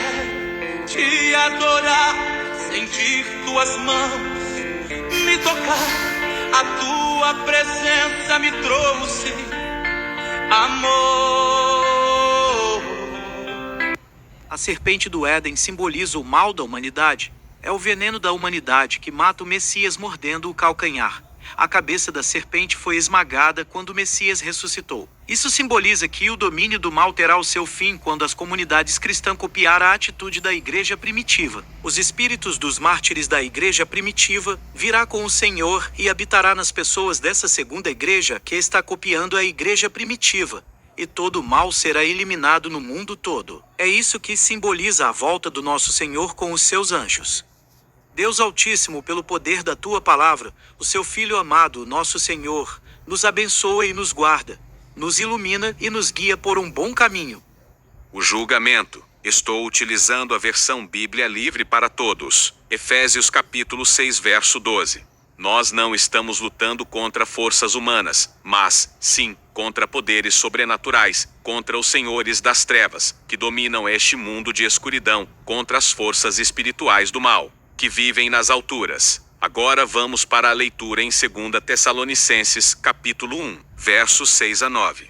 quero te adorar, sentir tuas mãos me tocar. A tua presença me trouxe amor. A serpente do Éden simboliza o mal da humanidade. É o veneno da humanidade que mata o Messias mordendo o calcanhar. A cabeça da serpente foi esmagada quando o Messias ressuscitou. Isso simboliza que o domínio do mal terá o seu fim quando as comunidades cristãs copiar a atitude da igreja primitiva. Os espíritos dos mártires da igreja primitiva virá com o Senhor e habitará nas pessoas dessa segunda igreja que está copiando a igreja primitiva. E todo o mal será eliminado no mundo todo. É isso que simboliza a volta do nosso Senhor com os seus anjos. Deus Altíssimo, pelo poder da tua palavra, o seu Filho amado, nosso Senhor, nos abençoa e nos guarda, nos ilumina e nos guia por um bom caminho. O julgamento. Estou utilizando a versão Bíblia Livre para Todos. Efésios capítulo 6, verso 12. Nós não estamos lutando contra forças humanas, mas, sim, contra poderes sobrenaturais, contra os senhores das trevas, que dominam este mundo de escuridão, contra as forças espirituais do mal, que vivem nas alturas. Agora vamos para a leitura em 2 Tessalonicenses, capítulo 1, versos 6 a 9.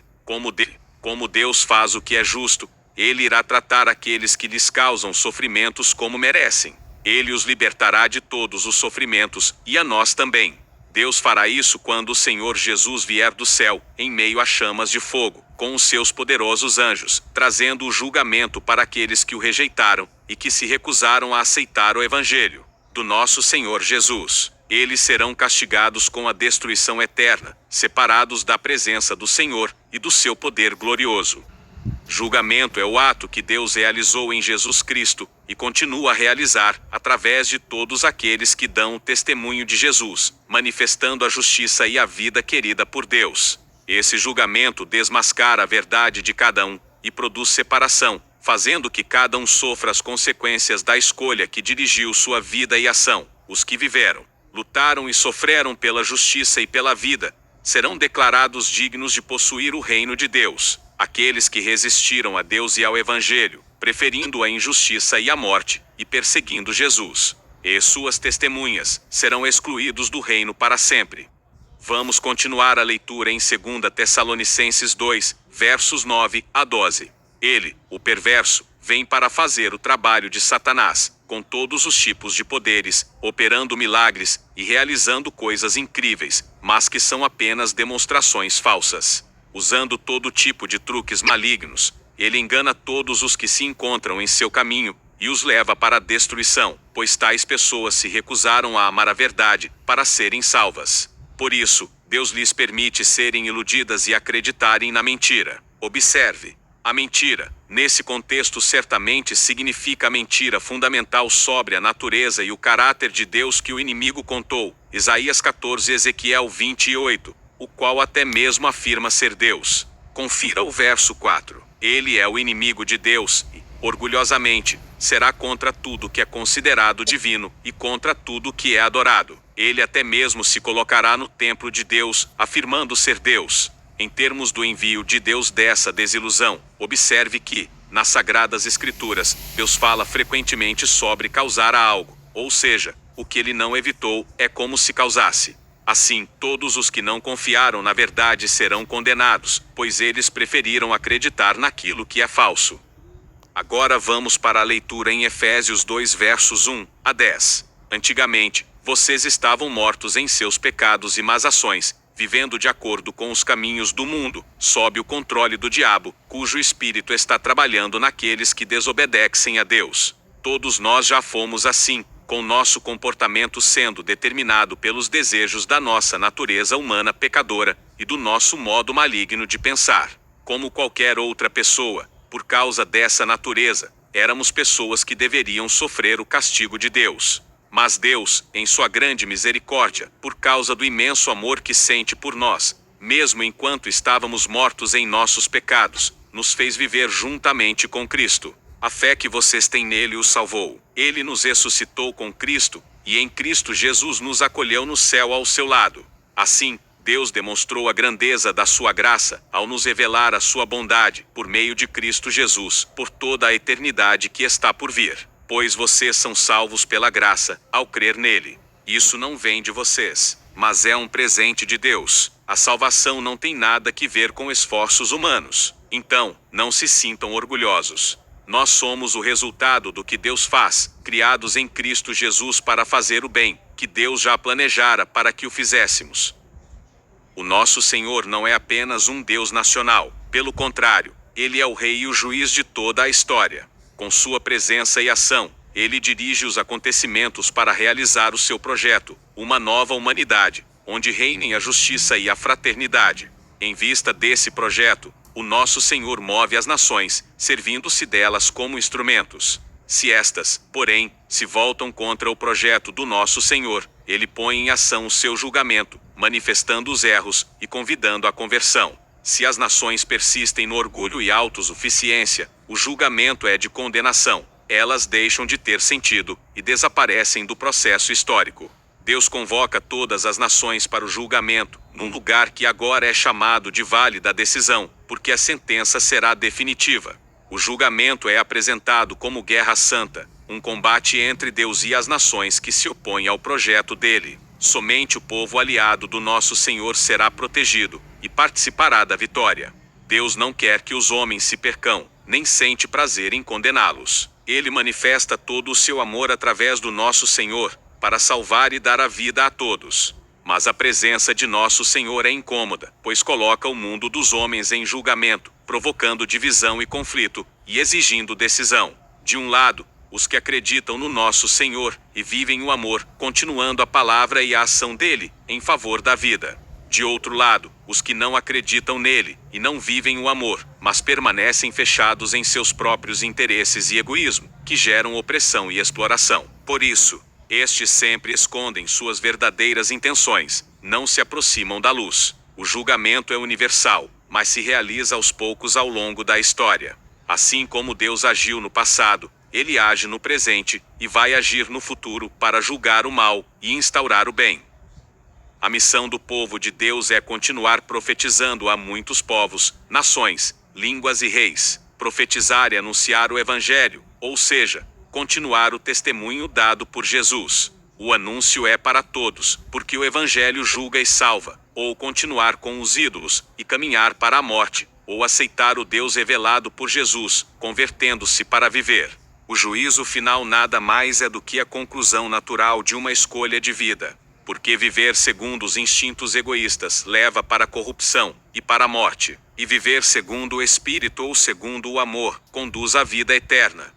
Como Deus faz o que é justo, Ele irá tratar aqueles que lhes causam sofrimentos como merecem. Ele os libertará de todos os sofrimentos, e a nós também. Deus fará isso quando o Senhor Jesus vier do céu, em meio a chamas de fogo, com os seus poderosos anjos, trazendo o julgamento para aqueles que o rejeitaram e que se recusaram a aceitar o Evangelho do nosso Senhor Jesus. Eles serão castigados com a destruição eterna, separados da presença do Senhor e do seu poder glorioso. Julgamento é o ato que Deus realizou em Jesus Cristo e continua a realizar através de todos aqueles que dão o testemunho de Jesus, manifestando a justiça e a vida querida por Deus. Esse julgamento desmascara a verdade de cada um e produz separação, fazendo que cada um sofra as consequências da escolha que dirigiu sua vida e ação. Os que viveram, lutaram e sofreram pela justiça e pela vida, serão declarados dignos de possuir o reino de Deus. Aqueles que resistiram a Deus e ao Evangelho, preferindo a injustiça e a morte, e perseguindo Jesus e suas testemunhas, serão excluídos do reino para sempre. Vamos continuar a leitura em 2 Tessalonicenses 2, versos 9 a 12. Ele, o perverso, vem para fazer o trabalho de Satanás, com todos os tipos de poderes, operando milagres e realizando coisas incríveis, mas que são apenas demonstrações falsas. Usando todo tipo de truques malignos, ele engana todos os que se encontram em seu caminho e os leva para a destruição, pois tais pessoas se recusaram a amar a verdade para serem salvas. Por isso, Deus lhes permite serem iludidas e acreditarem na mentira. Observe. A mentira, nesse contexto, certamente significa a mentira fundamental sobre a natureza e o caráter de Deus que o inimigo contou. Isaías 14 e Ezequiel 28. O qual até mesmo afirma ser Deus. Confira o verso 4. Ele é o inimigo de Deus e, orgulhosamente, será contra tudo que é considerado divino e contra tudo que é adorado. Ele até mesmo se colocará no templo de Deus, afirmando ser Deus. Em termos do envio de Deus dessa desilusão, observe que, nas Sagradas Escrituras, Deus fala frequentemente sobre causar algo, ou seja, o que ele não evitou é como se causasse. Assim, todos os que não confiaram na verdade serão condenados, pois eles preferiram acreditar naquilo que é falso. Agora vamos para a leitura em Efésios 2 versos 1 a 10. Antigamente, vocês estavam mortos em seus pecados e más ações, vivendo de acordo com os caminhos do mundo, sob o controle do diabo, cujo espírito está trabalhando naqueles que desobedecem a Deus. Todos nós já fomos assim, com nosso comportamento sendo determinado pelos desejos da nossa natureza humana pecadora e do nosso modo maligno de pensar. Como qualquer outra pessoa, por causa dessa natureza, éramos pessoas que deveriam sofrer o castigo de Deus. Mas Deus, em sua grande misericórdia, por causa do imenso amor que sente por nós, mesmo enquanto estávamos mortos em nossos pecados, nos fez viver juntamente com Cristo. A fé que vocês têm nele os salvou. Ele nos ressuscitou com Cristo, e em Cristo Jesus nos acolheu no céu ao seu lado. Assim, Deus demonstrou a grandeza da sua graça ao nos revelar a sua bondade por meio de Cristo Jesus por toda a eternidade que está por vir. Pois vocês são salvos pela graça ao crer nele. Isso não vem de vocês, mas é um presente de Deus. A salvação não tem nada que ver com esforços humanos. Então, não se sintam orgulhosos. Nós somos o resultado do que Deus faz, criados em Cristo Jesus para fazer o bem, que Deus já planejara para que o fizéssemos. O nosso Senhor não é apenas um Deus nacional. Pelo contrário, Ele é o Rei e o Juiz de toda a história. Com sua presença e ação, Ele dirige os acontecimentos para realizar o seu projeto, uma nova humanidade, onde reinem a justiça e a fraternidade. Em vista desse projeto, o nosso Senhor move as nações, servindo-se delas como instrumentos. Se estas, porém, se voltam contra o projeto do nosso Senhor, Ele põe em ação o seu julgamento, manifestando os erros e convidando à conversão. Se as nações persistem no orgulho e autossuficiência, o julgamento é de condenação. Elas deixam de ter sentido e desaparecem do processo histórico. Deus convoca todas as nações para o julgamento, num lugar que agora é chamado de Vale da Decisão, porque a sentença será definitiva. O julgamento é apresentado como guerra santa, um combate entre Deus e as nações que se opõem ao projeto dele. Somente o povo aliado do nosso Senhor será protegido e participará da vitória. Deus não quer que os homens se percam, nem sente prazer em condená-los. Ele manifesta todo o seu amor através do nosso Senhor, para salvar e dar a vida a todos. Mas a presença de nosso Senhor é incômoda, pois coloca o mundo dos homens em julgamento, provocando divisão e conflito, e exigindo decisão. De um lado, os que acreditam no nosso Senhor e vivem o amor, continuando a palavra e a ação dele, em favor da vida. De outro lado, os que não acreditam nele e não vivem o amor, mas permanecem fechados em seus próprios interesses e egoísmo, que geram opressão e exploração. Por isso, estes sempre escondem suas verdadeiras intenções, não se aproximam da luz. O julgamento é universal, mas se realiza aos poucos ao longo da história. Assim como Deus agiu no passado, Ele age no presente e vai agir no futuro para julgar o mal e instaurar o bem. A missão do povo de Deus é continuar profetizando a muitos povos, nações, línguas e reis, profetizar e anunciar o Evangelho, ou seja, continuar o testemunho dado por Jesus. O anúncio é para todos, porque o Evangelho julga e salva, ou continuar com os ídolos e caminhar para a morte, ou aceitar o Deus revelado por Jesus, convertendo-se para viver. O juízo final nada mais é do que a conclusão natural de uma escolha de vida. Porque viver segundo os instintos egoístas leva para a corrupção e para a morte, e viver segundo o Espírito ou segundo o amor conduz à vida eterna.